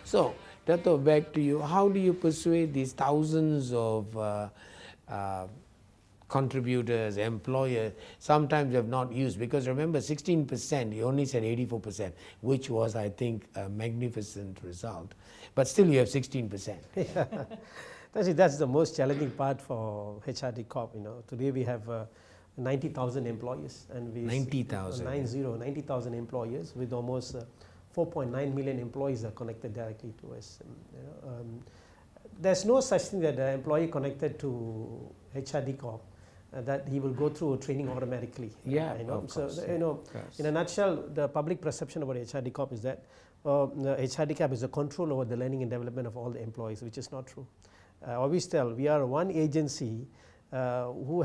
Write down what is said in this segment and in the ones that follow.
So, Dato, back to you. How do you persuade these thousands of contributors, employers, sometimes have not used? Because remember, 16%, you only said 84%, which was, I think, a magnificent result. But still, you have 16%. Actually, that's the most challenging part for HRD Corp. Today we have 90,000 employees, and we 90,000 90,000 employers with almost 4.9 million employees are connected directly to us. There's no such thing that an employee connected to HRD Corp that he will go through a training automatically. Yeah, of course, in a nutshell, the public perception about HRD Corp is that the HRD Corp is a control over the learning and development of all the employees, which is not true. I always tell, we are one agency who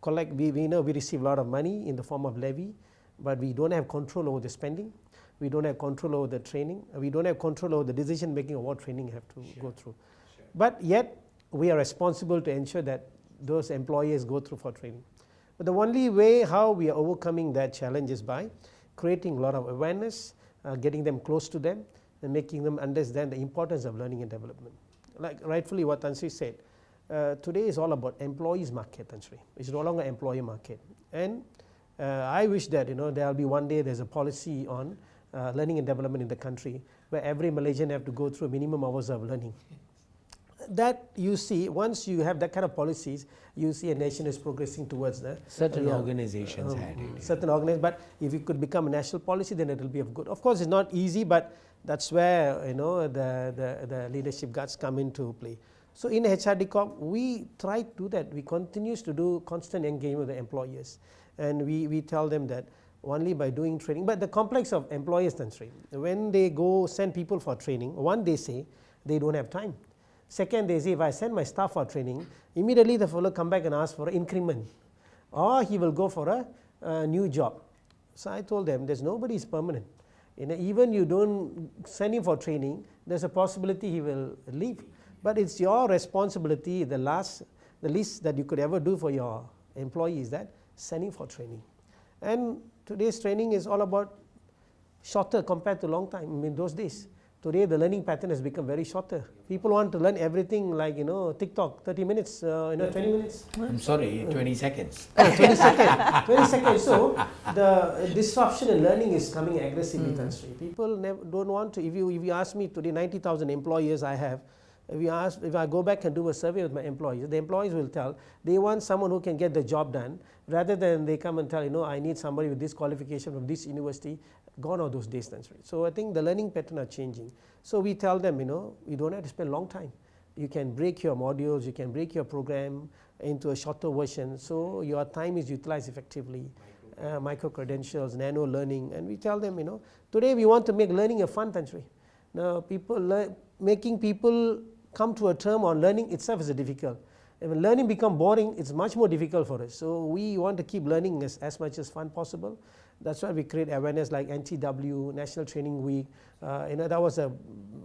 collect. We know we receive a lot of money in the form of levy, but we don't have control over the spending. We don't have control over the training. We don't have control over the decision making of what training you have to go through. But yet, we are responsible to ensure that those employees go through for training. But the only way how we are overcoming that challenge is by creating a lot of awareness, getting them close to them, and making them understand the importance of learning and development. Like rightfully what Tan Sri said, today is all about employees market, Tan Sri. It's no longer employee market. And I wish that there will be one day there's a policy on learning and development in the country where every Malaysian have to go through minimum hours of learning. That you see, once you have that kind of policies, you see a nation is progressing towards that. Certain organizations had it. Certain organizations, but if it could become a national policy, then it will be of good. Of course, it's not easy, but that's where the leadership guts come into play. So in HRD Corp, we try to do that. We continue to do constant engagement with the employers, and we tell them that only by doing training. But the complex of employers, Tan Sri, when they go send people for training, one, they say they don't have time. Second, they say if I send my staff for training, immediately the fellow come back and ask for an increment, or he will go for a new job. So I told them there's nobody is permanent. Even you don't send him for training, there's a possibility he will leave. But it's your responsibility. The least that you could ever do for your employee is that sending for training. And today's training is all about shorter compared to long time. In those days, today the learning pattern has become very shorter. People want to learn everything like TikTok, 30 minutes, 20 minutes. I'm sorry, 20 seconds. 20 seconds. 20 seconds. So the disruption in learning is coming aggressively, Tan Sri. People don't want to. If you ask me today, 90,000 employers I have. If I go back and do a survey with my employees, the employees will tell they want someone who can get the job done, rather than they come and tell, I need somebody with this qualification from this university. Gone are those days, Tan Sri. So I think the learning pattern are changing. So we tell them, you don't have to spend a long time. You can break your modules, you can break your program into a shorter version, so your time is utilized effectively. Micro credentials, nano learning, and we tell them, today we want to make learning a fun, Tan Sri. Now making people come to a term on learning itself is difficult. And when learning become boring, it's much more difficult for us. So we want to keep learning as much as fun possible. That's why we create awareness like NTW, National Training Week. That was a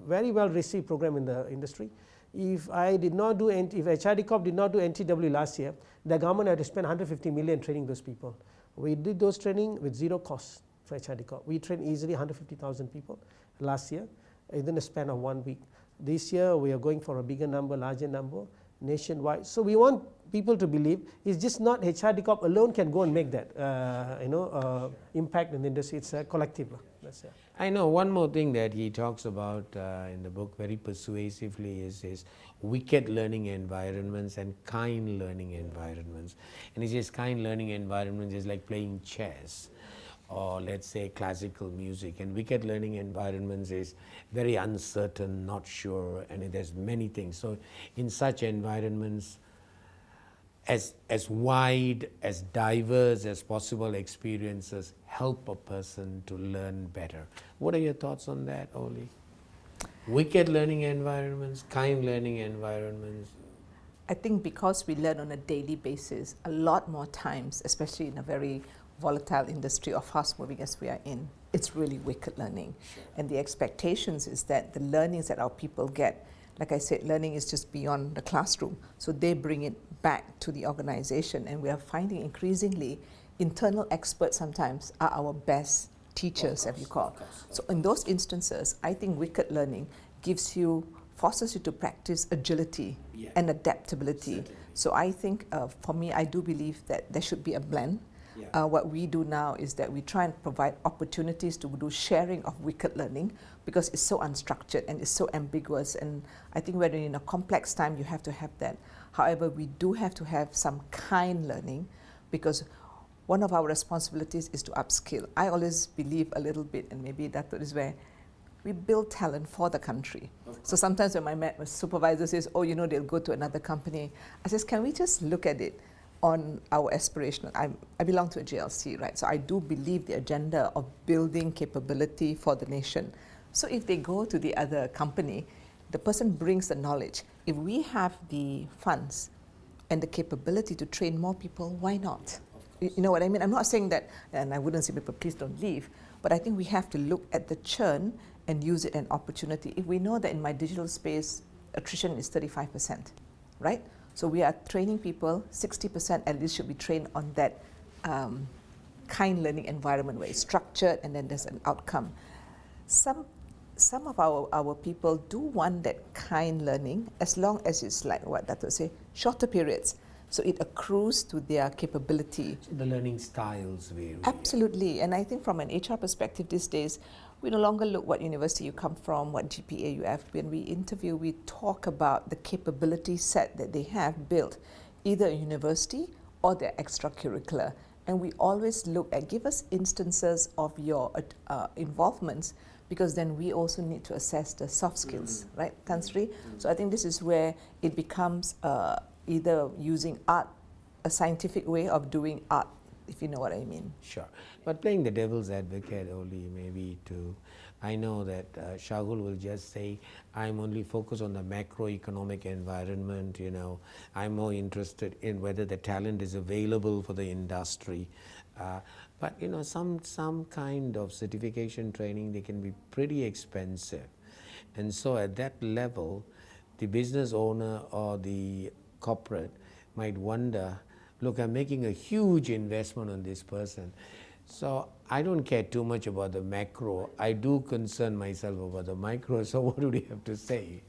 very well received program in the industry. If HRD Corp did not do NTW last year, the government had to spend 150 million training those people. We did those training with zero cost for HRD Corp. We trained easily 150,000 people last year within a span of 1 week. This year we are going for a bigger number, larger number, nationwide. So we want people to believe it's just not HRD Corp alone can go and make that impact in the industry. It's a collective. That's it. I know one more thing that he talks about in the book very persuasively is wicked learning environments and kind learning environments. And he says kind learning environments is like playing chess, or let's say classical music, and wicked learning environments is very uncertain, not sure, and there's many things. So in such environments, as wide, as diverse as possible experiences help a person to learn better. What are your thoughts on that, Oli? Wicked learning environments, kind learning environments. I think because we learn on a daily basis, a lot more times, especially in a very volatile industry or fast moving as we are in, it's really wicked learning. Sure. And the expectations is that the learnings that our people get, like I said, learning is just beyond the classroom. So they bring it back to the organization, and we are finding increasingly internal experts sometimes are our best teachers, as you call. So in those instances, I think wicked learning forces you to practice agility and adaptability. Certainly. So I think for me, I do believe that there should be a blend. What we do now is that we try and provide opportunities to do sharing of wicked learning because it's so unstructured and it's so ambiguous, and I think we're in a complex time, you have to have that. However, we do have to have some kind learning because one of our responsibilities is to upskill. I always believe a little bit, and maybe that is where we build talent for the country. So sometimes when my supervisor says, oh, they'll go to another company, I says, can we just look at it on our aspiration? I belong to a JLC, right? So I do believe the agenda of building capability for the nation. So if they go to the other company, the person brings the knowledge. If we have the funds and the capability to train more people, why not? You know what I mean? I'm not saying that, and I wouldn't say people, please don't leave, but I think we have to look at the churn and use it as an opportunity. If we know that in my digital space, attrition is 35%, right? So we are training people, 60% at least should be trained on that kind learning environment where it's structured and then there's an outcome. Some of our people do want that kind learning as long as it's like what Datuk say, shorter periods. So it accrues to their capability. So the learning styles vary. Absolutely. And I think from an HR perspective these days, we no longer look what university you come from, what GPA you have. When we interview, we talk about the capability set that they have built, either at university or their extracurricular. And we always look at, give us instances of your involvements, because then we also need to assess the soft skills, right, Tan Sri? So I think this is where it becomes either using art, a scientific way of doing art, if you know what I mean. Sure. But playing the devil's advocate only maybe I know that Shahul will just say, I'm only focused on the macroeconomic environment, I'm more interested in whether the talent is available for the industry. But some kind of certification training, they can be pretty expensive. And so at that level, the business owner or the corporate might wonder, look, I'm making a huge investment on this person. So I don't care too much about the macro. I do concern myself about the micro. So what do we have to say?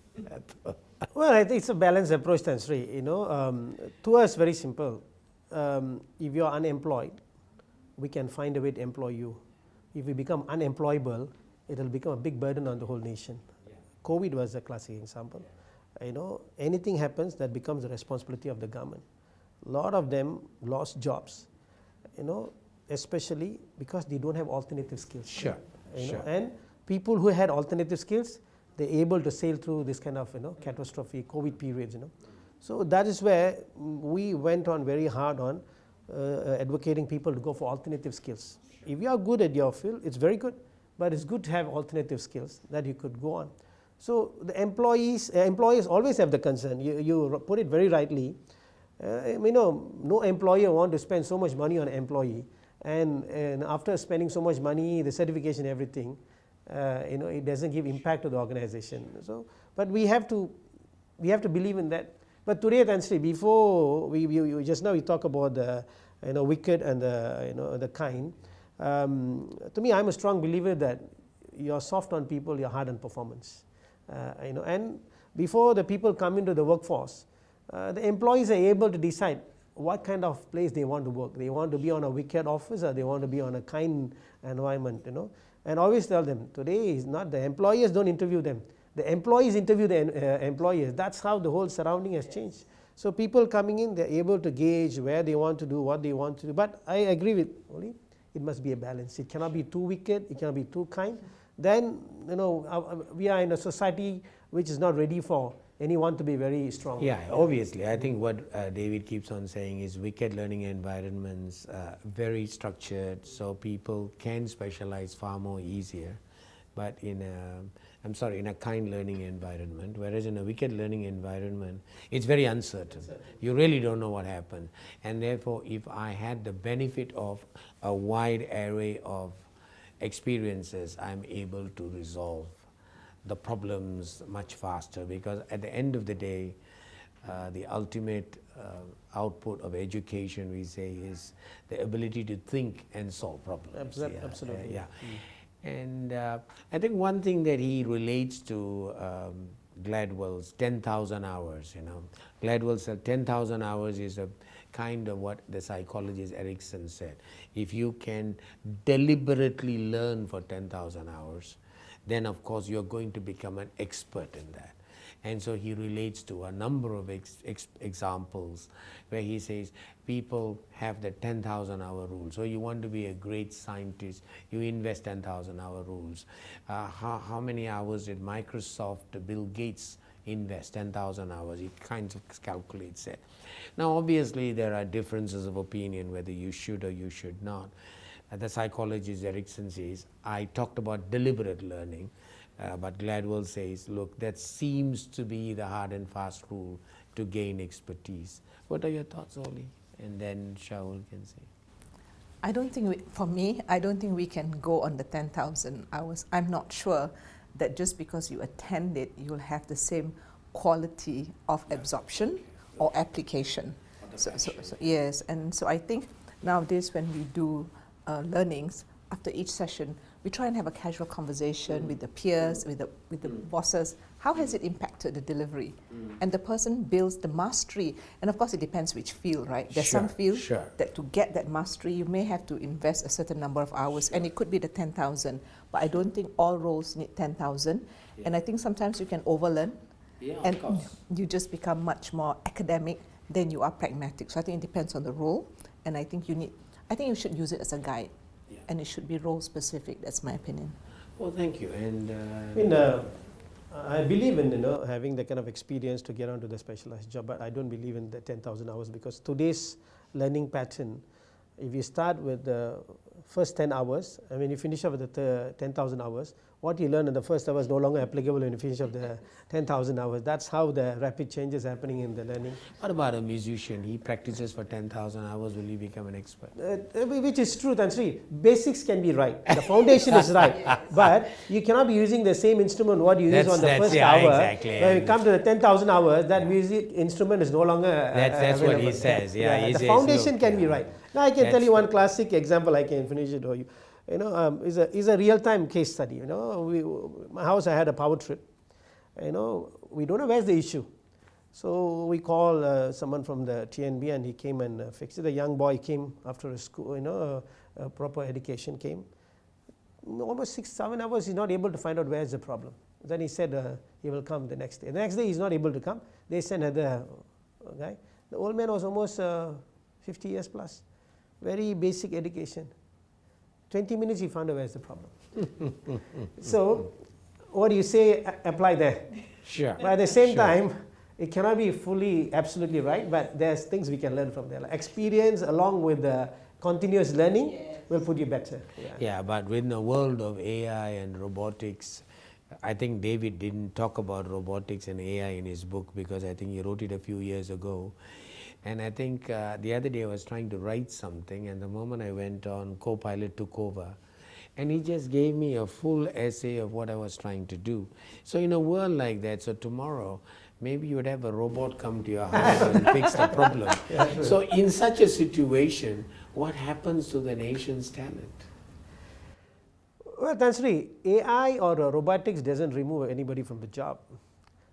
Well, I think it's a balanced approach, Tan Sri. To us, very simple. If you're unemployed, we can find a way to employ you. If you become unemployable, it'll become a big burden on the whole nation. COVID was a classic example. Anything happens, that becomes the responsibility of the government. A lot of them lost jobs, especially because they don't have alternative skills. Sure. And people who had alternative skills, they're able to sail through this kind of catastrophe COVID periods. So that is where we went on very hard on advocating people to go for alternative skills. If you are good at your field, it's very good, but it's good to have alternative skills that you could go on. So the employers always have the concern. You put it very rightly. No employer wants to spend so much money on an employee, and after spending so much money, the certification, everything, it doesn't give impact to the organization. So, but we have to believe in that. But today, Tan Sri, before just now we talk about the wicked and the kind. To me, I'm a strong believer that you're soft on people, you're hard on performance. And before the people come into the workforce, the employees are able to decide what kind of place they want to work. They want to be on a wicked office, or they want to be on a kind environment. And always tell them, today is not the employers don't interview them. The employees interview the employers. That's how the whole surrounding has changed. So people coming in, they're able to gauge where they want to do, what they want to do. But I agree with Oli, it must be a balance. It cannot be too wicked, it cannot be too kind. Then, we are in a society which is not ready for anyone to be very strong. Yeah, obviously. I think what David keeps on saying is wicked learning environments, very structured, so people can specialize far more easier. But in a kind learning environment, whereas in a wicked learning environment, it's very uncertain. You really don't know what happened. And therefore, if I had the benefit of a wide array of experiences, I'm able to resolve the problems much faster, because at the end of the day, the ultimate output of education, we say, is the ability to think and solve problems. Absolutely. Yeah. And I think one thing that he relates to Gladwell's 10,000 hours, Gladwell said 10,000 hours is a kind of what the psychologist Erickson said. If you can deliberately learn for 10,000 hours, then of course you're going to become an expert in that. And so he relates to a number of examples where he says people have the 10,000 hour rule. So you want to be a great scientist, you invest 10,000 hour rules. How many hours did Microsoft, Bill Gates invest? 10,000 hours. He kind of calculates it. Now obviously there are differences of opinion whether you should or you should not. The psychologist Erickson says, I talked about deliberate learning. But Gladwell says, look, that seems to be the hard and fast rule to gain expertise. What are your thoughts, Oli? And then Shahul can say. I don't think, for me, I don't think we can go on the 10,000 hours. I'm not sure that just because you attend it, you'll have the same quality of absorption or application. So yes, and so I think nowadays when we do learnings, after each session, we try and have a casual conversation with the peers, with the bosses. How has it impacted the delivery? And the person builds the mastery. And of course, it depends which field, right? There's some fields that to get that mastery, you may have to invest a certain number of hours, and it could be the 10,000. But I don't think all roles need 10,000. And I think sometimes you can overlearn, and you just become much more academic than you are pragmatic. So I think it depends on the role, and I think you should use it as a guide. And it should be role specific. That's my opinion. Well, thank you. And I believe in having the kind of experience to get onto the specialized job, but I don't believe in the 10,000 hours because today's learning pattern, if you start with the first 10 hours, I mean you finish up with the 10,000 hours, what you learn in the first hour is no longer applicable when you finish up the 10,000 hours. That's how the rapid change is happening in the learning. What about a musician? He practices for 10,000 hours. Will he become an expert? Which is true, Tansri. Basics can be right. The foundation is right. But you cannot be using the same instrument what you use on the first hour. Exactly. When you come to the 10,000 hours, that music instrument is no longer That's what he says. The foundation can be right. Now I can tell you one classic example. I can finish it for you. Is a real-time case study. My house, I had a power trip. We don't know where's the issue. So we call someone from the TNB and he came and fixed it. A young boy came after a school, a proper education came. Almost 6-7 hours, he's not able to find out where's the problem. Then he said he will come the next day. The next day he's not able to come. They sent another guy. The old man was almost 50 years plus. Very basic education. 20 minutes he found out where's the problem. So what do you say apply there? Sure. But at the same time, it cannot be fully absolutely right, but there's things we can learn from there. Like experience along with the continuous learning will put you better. Yeah, but within the world of AI and robotics, I think David didn't talk about robotics and AI in his book because I think he wrote it a few years ago. And I think the other day I was trying to write something, and the moment I went on, Copilot took over. And he just gave me a full essay of what I was trying to do. So in a world like that, so tomorrow, maybe you would have a robot come to your house and fix the problem. So in such a situation, what happens to the nation's talent? Well, Tansri, AI or robotics doesn't remove anybody from the job.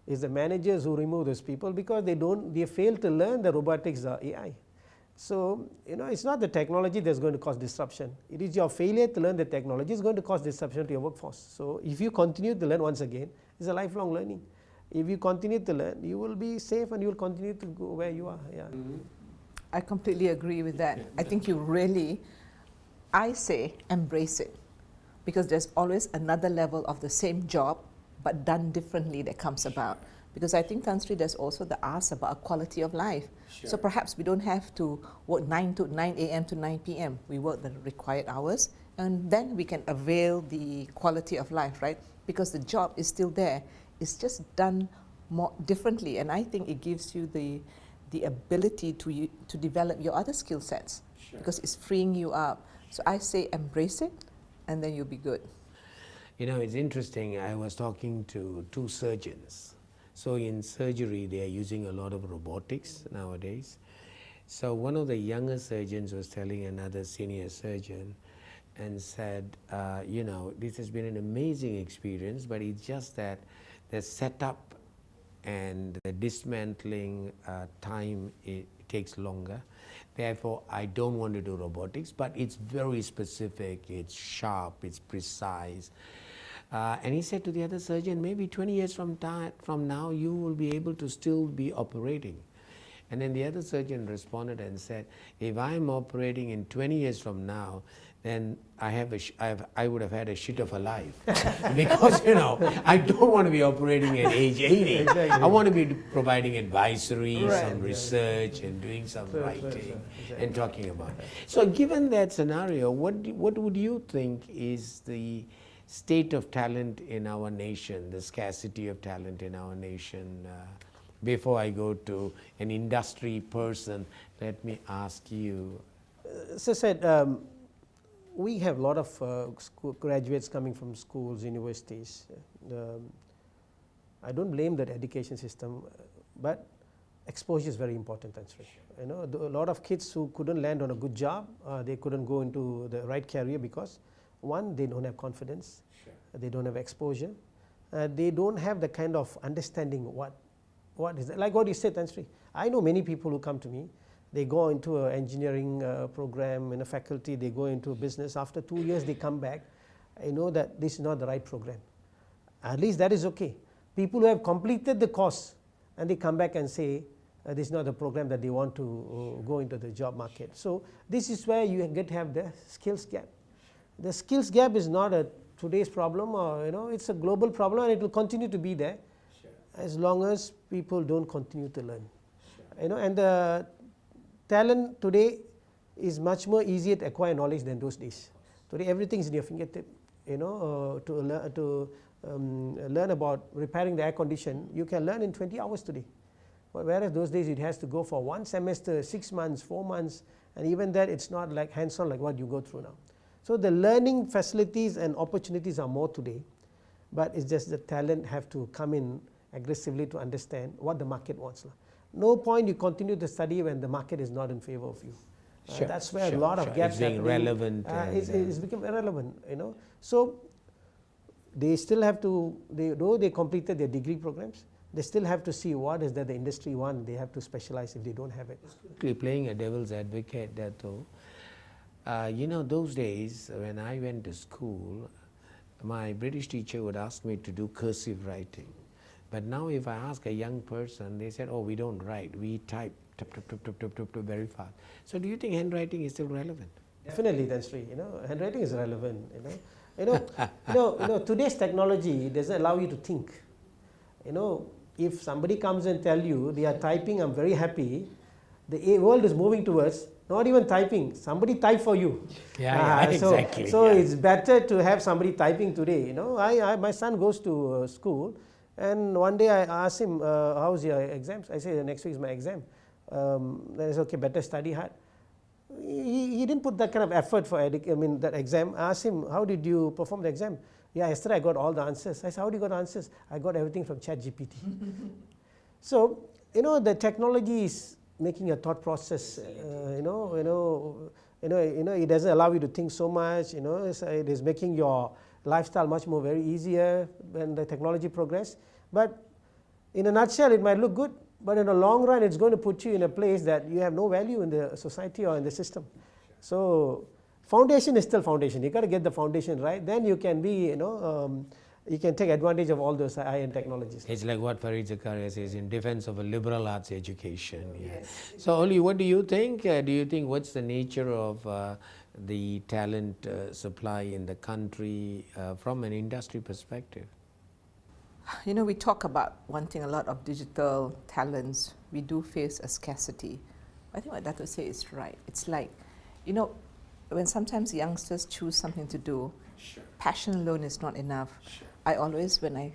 It's the managers who remove those people because they fail to learn the robotics or AI. So, it's not the technology that's going to cause disruption. It is your failure to learn the technology is going to cause disruption to your workforce. So, if you continue to learn once again, it's a lifelong learning. If you continue to learn, you will be safe and you will continue to go where you are. I completely agree with that. I think I say embrace it because there's always another level of the same job but done differently that comes about. Because I think, Tan Sri, there's also the ask about quality of life. So perhaps we don't have to work 9 a.m. to 9 p.m. We work the required hours, and then we can avail the quality of life, right? Because the job is still there. It's just done more differently, and I think it gives you the ability to develop your other skill sets because it's freeing you up. So I say embrace it, and then you'll be good. It's interesting. I was talking to two surgeons. So in surgery, they are using a lot of robotics nowadays. So one of the younger surgeons was telling another senior surgeon and said, you know, this has been an amazing experience, but it's just that the setup and the dismantling time, it takes longer. Therefore, I don't want to do robotics, but it's very specific, it's sharp, it's precise. And he said to the other surgeon, maybe 20 years from now, you will be able to still be operating. And then the other surgeon responded and said, if I'm operating in 20 years from now, then I would have had a shit of a life. Because, you know, I don't want to be operating at age 80. Exactly. I want to be providing advisory, Right. some research, and doing some writing Exactly. and talking about it. So given that scenario, what would you think is the state of talent in our nation, the scarcity of talent in our nation? Before I go to an industry person, let me ask you. As I said, we have a lot of graduates coming from schools, universities. I don't blame the education system, but exposure is very important actually. You know, a lot of kids who couldn't land on a good job, they couldn't go into the right career because one, they don't have confidence, they don't have exposure, they don't have the kind of understanding what is that? Like what you said, Tan Sri. I know many people who come to me, they go into an engineering program in a faculty, they go into business. After 2 years, they come back. I know that this is not the right program. At least that is okay. People who have completed the course and they come back and say, this is not the program that they want to go into the job market. So this is where you get to have the skills gap. The skills gap is not a today's problem, or you know, it's a global problem, and it will continue to be there as long as people don't continue to learn. You know, and the talent today is much more easier to acquire knowledge than those days. Today everything is in your fingertip. You know, to learn about repairing the air condition, you can learn in 20 hours today. But whereas those days it has to go for 1 semester, 6 months, 4 months, and even that it's not like hands-on like what you go through now. So the learning facilities and opportunities are more today, but it's just the talent have to come in aggressively to understand what the market wants. No point you continue to study when the market is not in favor of you. That's where a lot of gaps it's being relevant. It's become irrelevant, you know. So they still have to, though they completed their degree programs, they still have to see what is that the industry wants. They have to specialize if they don't have it. Playing a devil's advocate, Datuk, you know, those days when I went to school, my British teacher would ask me to do cursive writing. But now if I ask a young person, they said, oh, we don't write, we type very fast. So do you think handwriting is still relevant? Definitely, that's true. You know, handwriting is relevant. You know, today's technology doesn't allow you to think. You know, if somebody comes and tell you they are typing, I'm very happy. The world is moving towards not even typing. Somebody type for you. Exactly. So it's better to have somebody typing today. You know, my son goes to school, and one day I asked him, how's your exams? I said, next week is my exam. Then I said, okay, better study hard. He didn't put that kind of effort for that exam. I asked him, how did you perform the exam? Yeah, yesterday I got all the answers. I said, how did you got the answers? I got everything from ChatGPT. So, you know, the technology is making a thought process. It doesn't allow you to think so much. You know, it is making your lifestyle much more very easier when the technology progress. But in a nutshell, it might look good, but in the long run, it's going to put you in a place that you have no value in the society or in the system. So foundation is still foundation. You got to get the foundation right. Then you can be, you can take advantage of all those high-end technologies. It's like what Farid Zakaria says, in defense of a liberal arts education. Yes. So Oli, what do you think? Do you think what's the nature of the talent supply in the country from an industry perspective? You know, we talk about wanting a lot of digital talents. We do face a scarcity. I think what Datuk says is right. It's like, you know, when sometimes youngsters choose something to do, passion alone is not enough. I always, when I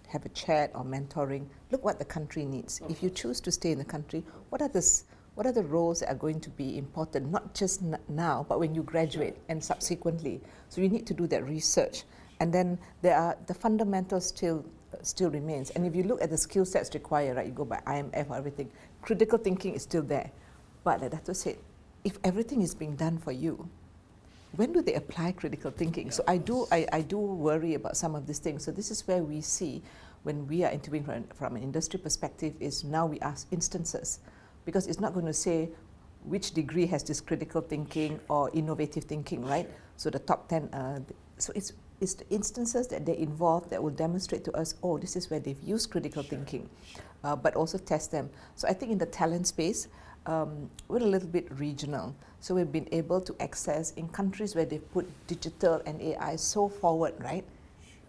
have a chat or mentoring, look what the country needs. If you choose to stay in the country, what are the roles that are going to be important, not just now, but when you graduate and subsequently. So you need to do that research. And then there are the fundamentals still still remains. And if you look at the skill sets required, right, you go by IMF or everything, critical thinking is still there. But like Datuk said, if everything is being done for you, when do they apply critical thinking? So I do worry about some of these things. So this is where we see, when we are interviewing from an industry perspective, is now we ask instances, because it's not going to say which degree has this critical thinking or innovative thinking, right? So the top 10, so it's the instances that they involve that will demonstrate to us, oh, this is where they've used critical thinking, but also test them. So I think in the talent space, we're a little bit regional. So we've been able to access in countries where they've put digital and AI so forward, right?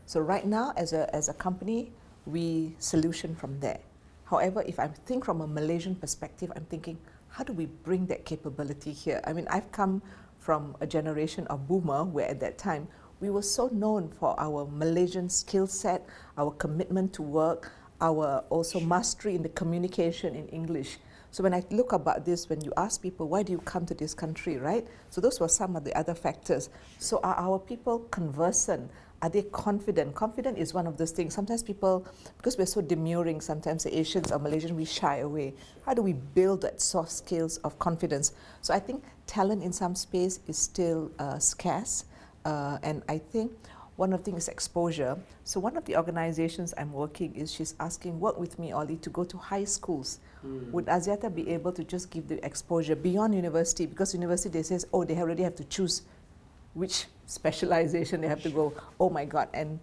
So right now, as a company, we solution from there. However, if I think from a Malaysian perspective, I'm thinking, how do we bring that capability here? I mean, I've come from a generation of boomer where at that time, we were so known for our Malaysian skill set, our commitment to work, our also mastery in the communication in English. So when I look about this, when you ask people, why do you come to this country, right? So those were some of the other factors. So are our people conversant? Are they confident? Confident is one of those things. Sometimes people, because we're so demurring, sometimes the Asians or Malaysians, we shy away. How do we build that soft skills of confidence? So I think talent in some space is still scarce. And I think one of the things is exposure. So one of the organizations I'm working is she's asking, work with me, Ollie, to go to high schools. Would Axiata be able to just give the exposure beyond university? Because university, they say, oh, they already have to choose which specialization they have to go. Oh my God. And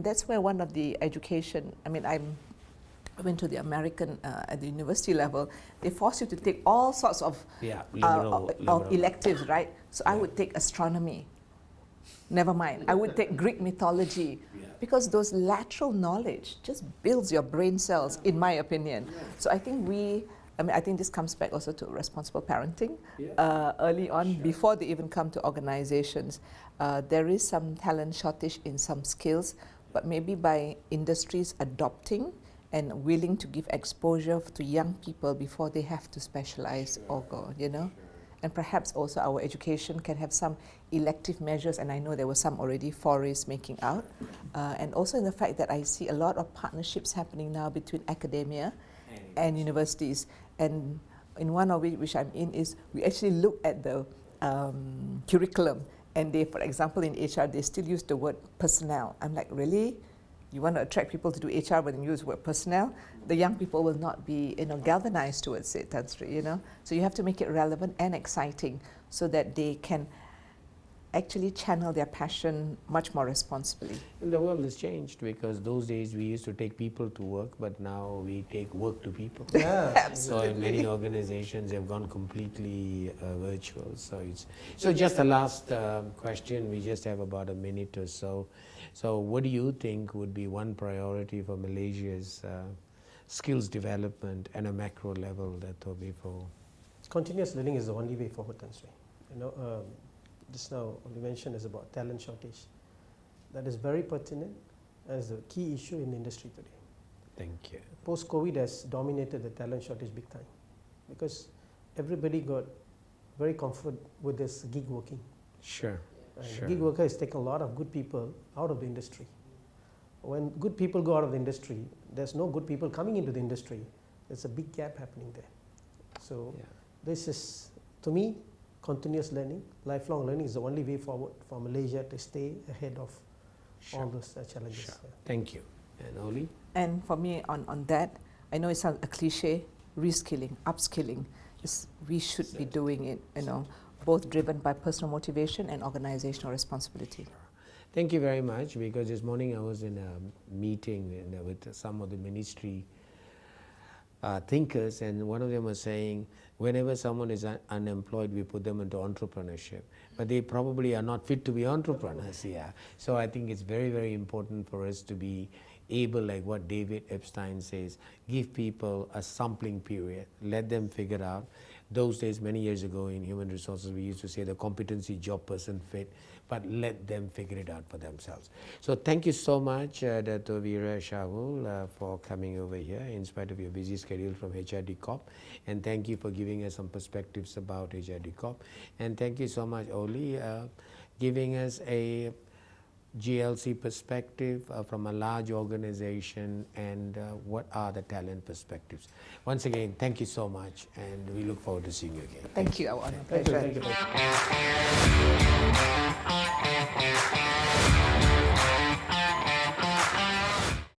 that's where one of the education, I mean, I went to the American, at the university level, they force you to take all sorts of, of electives, right? So I would take astronomy. Never mind, I would take Greek mythology, because those lateral knowledge just builds your brain cells, in my opinion. So I think I think this comes back also to responsible parenting early on, before they even come to organizations. There is some talent shortage in some skills, but maybe by industries adopting and willing to give exposure to young people before they have to specialize or go, you know. And perhaps also our education can have some elective measures, and I know there were some already forays making out. And also in the fact that I see a lot of partnerships happening now between academia and universities. And in one of which I'm in is we actually look at the curriculum, and they, for example, in HR, they still use the word personnel. I'm like, really? You want to attract people to do HR when you use the word personnel? The young people will not be, galvanized towards it, Tan Sri, you know. So you have to make it relevant and exciting so that they can actually channel their passion much more responsibly. And the world has changed, because those days we used to take people to work, but now we take work to people. Yeah, absolutely. So many organizations have gone completely virtual. So just the last question, we just have about a minute or so. So what do you think would be one priority for Malaysia's skills development and a macro level, that will be for? Continuous learning is the only way forward, Tan Sri. Just now we mentioned is about talent shortage. That is very pertinent as a key issue in the industry today. Thank you. Post-COVID has dominated the talent shortage big time, because everybody got very comfortable with this gig working. Sure. And gig worker has taken a lot of good people out of the industry. When good people go out of the industry, there's no good people coming into the industry. There's a big gap happening there. So this is, to me, continuous learning, lifelong learning is the only way forward for Malaysia to stay ahead of all those challenges. Sure. Thank you. And Oli? And for me, on that, I know it sounds a cliche, reskilling, upskilling. We should be doing it, both driven by personal motivation and organizational responsibility. Thank you very much, because this morning I was in a meeting with some of the ministry thinkers, and one of them was saying, whenever someone is unemployed, we put them into entrepreneurship, but they probably are not fit to be entrepreneurs. So I think it's very, very important for us to be able, like what David Epstein says, give people a sampling period, let them figure out. Those days, many years ago in human resources, we used to say the competency job person fit, but let them figure it out for themselves. So thank you so much, Datuk Wira Shahul, for coming over here in spite of your busy schedule from HRD Corp. And thank you for giving us some perspectives about HRD Corp. And thank you so much, Oli, giving us a GLC perspective from a large organization, and what are the talent perspectives. Once again, thank you so much, and we look forward to seeing you again. Thank you, our honor. Thank you. Pleasure. Thank you.